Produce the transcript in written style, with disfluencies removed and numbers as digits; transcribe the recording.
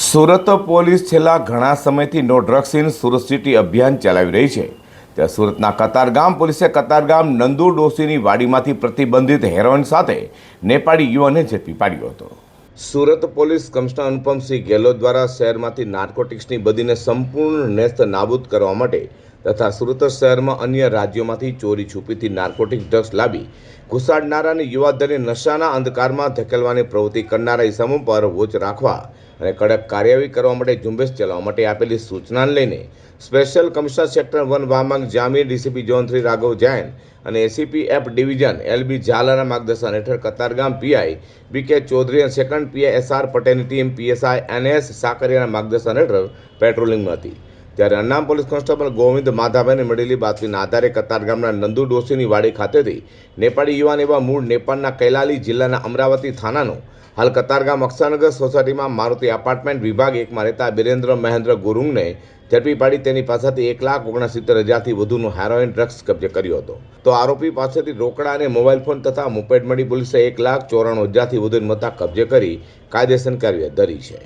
Surat police છેલ્લા ઘણા સમયથી no drugs in Surat city અભિયાન ચલાવી રહી છે. ત્યાં સુરતના કતારગામ પોલીસે કતારગામ નંદુ ડોશીની વાડીમાંથી પ્રતિબંધિત હેરોઇન સાથે નેપાળી યુવાનને ઝડપી પાડ્યો હતો. સુરત પોલીસ કમિશનર અનુપમસિંહ ગેહલોત દ્વારા શહેરમાંથી નાર્કોટિક્સની બદીને સંપૂર્ણ નેસ્ત નાબૂદ કરવા માટે તથા સુરત શહેરમાં અન્ય રાજ્યોમાંથી ચોરી છુપીથી નાર્કોટિક ડ્રગ્સ લાવી ઘુસાડનારા અને યુવાધનને નશાના અંધકારમાં ધકેલવાની પ્રવૃત્તિ કરનારા ઇસમો પર વોચ રાખવા અને કડક કાર્યવાહી કરવા માટે ઝુંબેશ ચલાવવા માટે આપેલી સૂચનાને લઈને special commissioner sector 1 વામાંગ Jamir, DCP zone 3 Raghav Jain અને એસીપી એફ ડિવિઝન એલબી ઝાલાના માર્ગદર્શન હેઠળ કતારગામ પીઆઈ બીકે ચૌધરી અને સેકન્ડ પીઆઈ એસઆર પટેલની ટીમ પીએસઆઈ એનએસ સાકરિયાના માર્ગદર્શન હેઠળ પેટ્રોલિંગમાં હતી. ત્યારે અન્નામ પોલીસ કોન્સ્ટેબલ ગોવિંદ માધાભાઈને મળેલી બાતમીના આધારે કતારગામના નંદુ ડોશીની વાડી ખાતેથી નેપાળી યુવાન એવા મૂળ નેપાળના કૈલાલી જિલ્લાના અમરાવતી થાનાનો હાલ કતારગામ અક્ષરનગર સોસાયટીમાં મારુતિ એપાર્ટમેન્ટ વિભાગ 1માં રહેતા બિરેન્દ્ર મહેન્દ્ર ગુરુંગને ઝડપી પાડી તેની પાસેથી 1,69,000થી વધુનો હેરોઇન ડ્રગ્સ કબજે કર્યો હતો. તો આરોપી પાસેથી રોકડા અને મોબાઈલ ફોન તથા મોપેડ મળી પોલીસે 1,94,000થી વધુની મત્તા કબજે કરી કાયદેસર કાર્યવાહી ધરી છે.